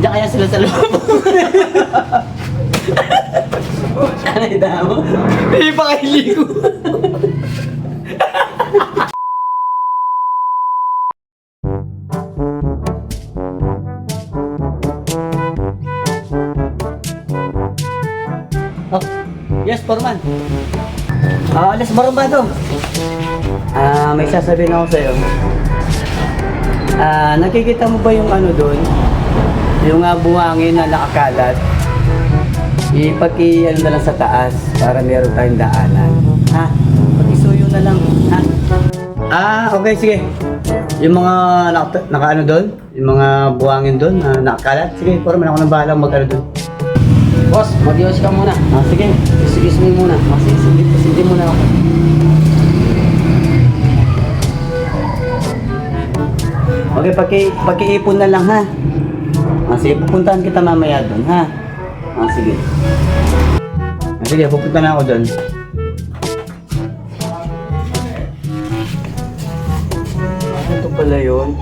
Nandiyan kaya sila sa loob. Ano yung damo? Hindi pa kayo ligo. Oh, yes, Foreman. Alas Barumbado. May sasabihin ako sa'yo. Nakikita mo ba yung ano doon? Yung buhangin na nakakalat? Ipaki ano na lang sa taas para meron tayong daanan. Ha? Pag-isuyo na lang. Ha? Okay, sige. Yung mga naka ano doon? Yung mga buhangin doon na nakakalat? Sige, Foreman, ako nang bahala mag-ano doon. Boss, mag-iwas ka muna. Sige. Excuse me muna. Sige, sige muna ako. Okay, paki-ipon na lang, ha? Sige, pupuntahan kita mamaya doon, ha? Sige. Sige, pupunta na ako doon. Ito pala yun.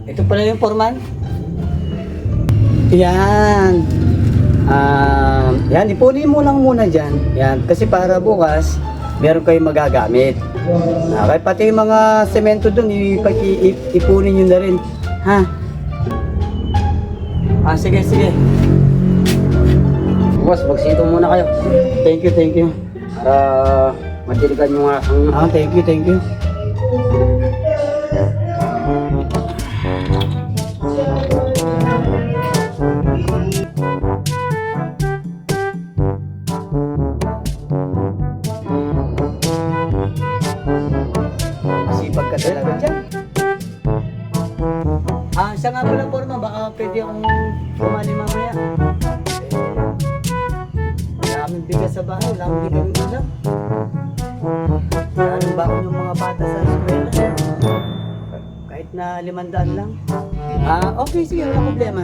Ito pala yung Foreman. Yan. Yan, ipunin mo lang muna dyan. Yan, kasi para bukas, meron kayong magagamit. Okay, pati yung mga semento dun, ipunin nyo na rin. Ha? Sige, sige. Boss, magsito muna kayo. Thank you. Para matiligan yung asang... Thank you. Masipag ka talaga dyan. Siya nga pala, Foreman, baka pwede akong kumani mamaya. Wala kaming bigas sa bahay, wala kaming bigas ng ulam. Maraming baon yung mga bata sa eskwela. Kahit na 500 lang. Okay, sige, wala problema.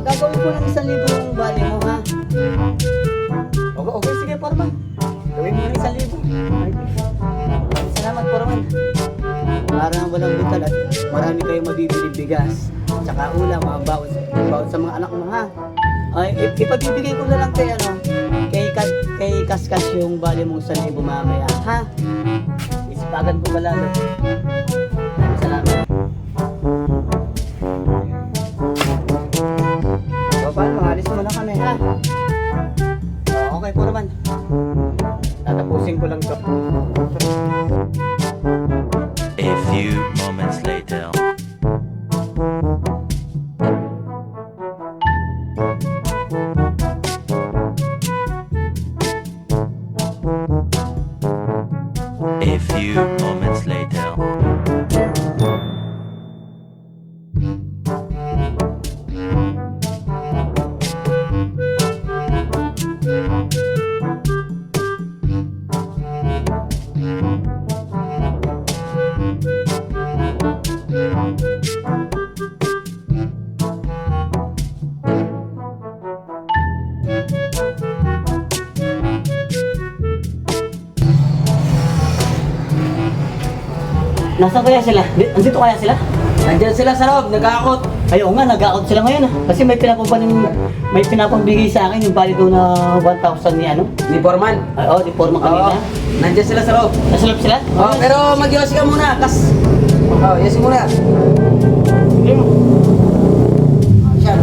Gagawin ko ng 1,000 yung bali mo, ha? Okay, sige, Foreman. Gawin mo ng 1,000. Salamat, Foreman. Parang walang butal at marami kayong mabibili bigas. Tsaka ulam, mga baon sa mga anak mo, ha? Ipagbibigay ko na lang kay Kaskas yung bali mong 1,000 mamaya, ha? Isipagan ko ba lalo? Salamat. Paano, maalis mo na kami, ha? Okay, Foreman. Tatapusin ko lang to. A few moments later. A few moments later. Nasaan kaya sila? Andito kaya sila? Nandiyan sila sa loob, nag-aakot. Oo nga, nag-out sila ngayon, ha? Kasi may pinapabigay sa akin yung valid na 1,000 ni ano? Ni Foreman. Di Foreman kanina. Nandiyan sila sa loob. Nasa loob sila? Pero mag-iwas ka muna, yes muna. Siya.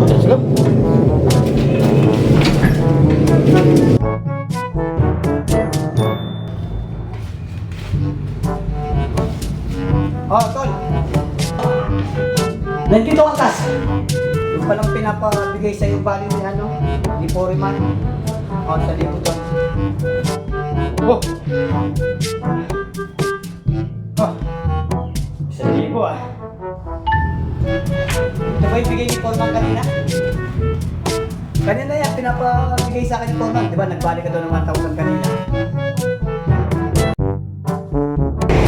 Let's go. Tol. Nandito ka, Kas. Yung palang pinapabigay sa yung value ni ano, ni Foreman. Sa libo doon. Oh! 1,000 ah. Ito ba yung bigay ni Foreman kanina? Kanina yan, pinapabigay sa akin ni Foreman. Diba, nagbalik ka daw ng 1,000 kanina.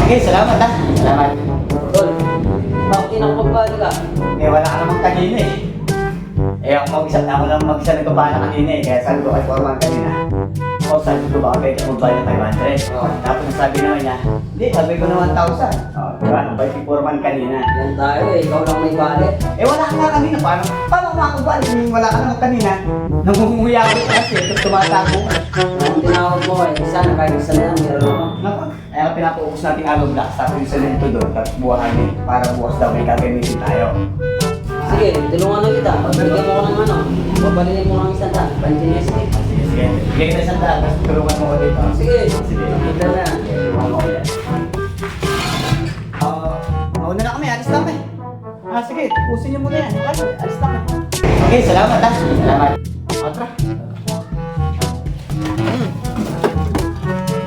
Okay, salamat ha. Salamat. Tol, bakit nakapagpano ka? Eh, wala ka namang kanina eh. Eh, ako lang mag-isa nagpapala kanina eh. Kaya sabi ko kay Foreman kanina. O, sabi ko baka pwede magbayad ng 500. Oo. Tapos nasabi naman niya, hindi, sabi ko na 1,000. O, diba? Nagbayad si Foreman kanina. Yan tayo eh, ikaw lang may bali. Eh, wala ka nga kanina. Paano ka makakabalik? Wala ka naman kanina. Nangunguya ko kasi. Tapos tumatago ka. Ang tinawag mo eh, sana kahit isa na lang, meron ako. Nako, kaya pinapaubos natin ang blocks. Tapos yung salento doon. Tapos buwahanin. Para bukas daw may gagamitin tayo. Sige, tulungan na kita. Pagbigyan mo ko ng ano, pabalinin mo ng isang daan. Pantinis eh. Sige, sige. Bigyan kita isang daan. Tapos tulungan mo ko dito. Sige, Sige. kita na yan. Tulungan mo ko yan. Mauna na kami. Alis na kami. Sige. Pusin niyo muna yan. Okay, alis na kami. Okay, salamat ha. Salamat. Otra.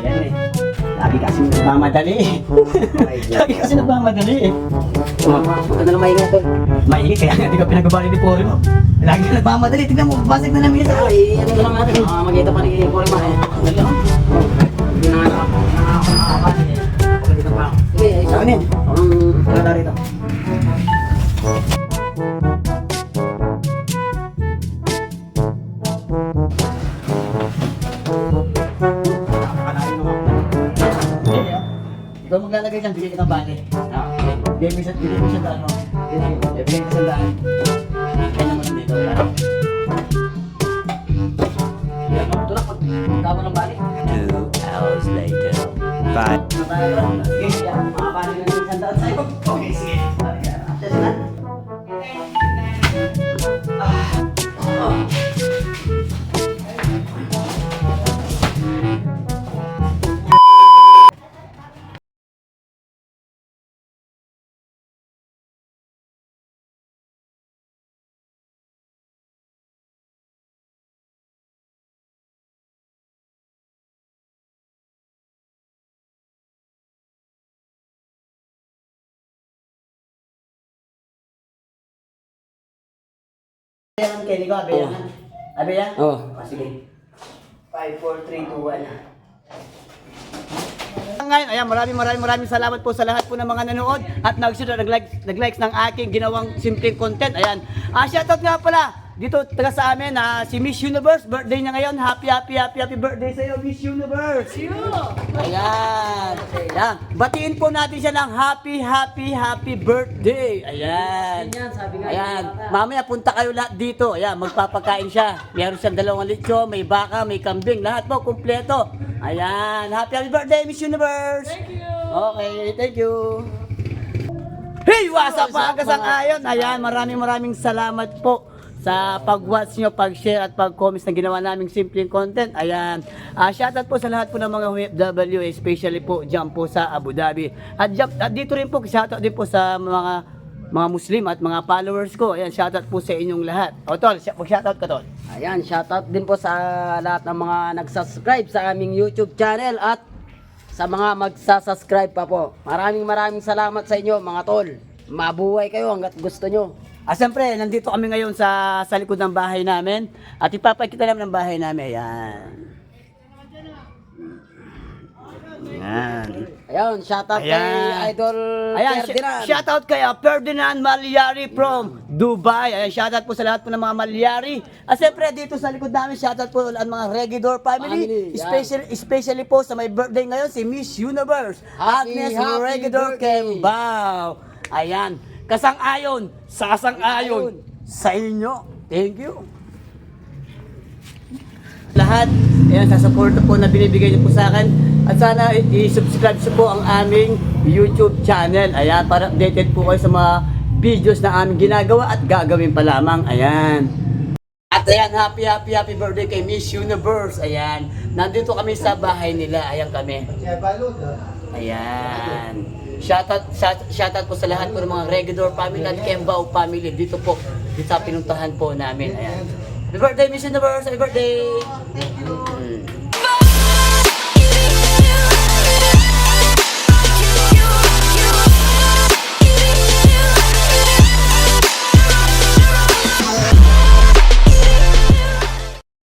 Yan eh. Lagi kasi nagmamadali eh. Lagi kasi nagmamadali eh. Maganda na maingay to. Maingay kaya nga di ka pinagabali ni Pori mo. Lagi ka nagmamadali. Tignan mo, basig na namin ito. Ay, ano na lang natin. Magkita pa ni Porima eh. Dali ako. Hindi na nga nakakabali eh. Pagkita pa ako. Sige, isa. Ano yan? Wala rito. Ikaw maglalagay dyan, bigay kitang bali. Bigay mo siya daan mo. Bigay mo siya daan. Kaya naman dito. Tulak, magkama ng bali. 2 hours later. 5. Sige, Makabali na ng isang daan sa'yo. okay, sige. Atlas na. Abeyan, Kenny ko, abeyan. Abeyan? Oo. Sige. 5, 4, 3, 2, 1. Ngayon, ayan, maraming salamat po sa lahat po ng mga nanood at nag-likes ng aking ginawang simpleng content. Ayan. Shoutout nga pala dito taga sa amin si Miss Universe. Birthday niya ngayon. Happy birthday sa iyo, Miss Universe. Ayan. Ayan. Batiin po natin siya ng happy birthday. Ayan. Yan, sabi nga. Ayan. Mamaya punta kayo lahat dito. Ayan, magpapakain siya. Meron siyang 2 lechon, may baka, may kambing, lahat po kumpleto. Ayan. Happy birthday, Miss Universe. Thank you. Okay, thank you. Hey, what's up mga kasang-ayon? Ayan, maraming salamat po sa pag-watch nyo, pag-share at pag-comments na ginawa naming simpleng content. Ayan. Shoutout po sa lahat po ng mga OFW, especially po dyan po sa Abu Dhabi. At dito rin po, shoutout din po sa mga Muslim at mga followers ko. Ayan, shoutout po sa inyong lahat. O tol, mag-shoutout ka tol. Ayan, shoutout din po sa lahat ng mga nag-subscribe sa aming YouTube channel at sa mga magsa-subscribe pa po. Maraming salamat sa inyo mga tol. Mabuhay kayo hanggat gusto nyo. Siyempre, nandito kami ngayon sa likod ng bahay namin. At ipapakita namin ang bahay namin. Ayan. Ayan. Ayun, shoutout kay Ayan. Idol Ayan, Ferdinand. shoutout kay Ferdinand Malyari from Dubai. Ayan, shoutout po sa lahat po ng mga Malyari. Siyempre, dito sa likod namin, shoutout po ang mga Regidor family. Family, Especially po sa may birthday ngayon, si Miss Universe. Agnes happy Regidor birthday. Kembao. Ayan, kasang-ayon, sasang-ayon sa inyo. Thank you. Lahat, ayan, sa support po na binibigay niyo po sa akin. At sana i-subscribe niyo po ang aming YouTube channel. Ayan, para updated po kayo sa mga videos na aming ginagawa at gagawin pa lamang. Ayan. At ayan, happy birthday kay Miss Universe. Ayan, nandito kami sa bahay nila. Ayan kami. Ayan. Shoutout po sa lahat po ng mga Regidor family at Kembao family. Dito po, dito sa pinuntahan po namin. Ayan. Happy birthday, Miss Universe! Happy birthday! Thank you!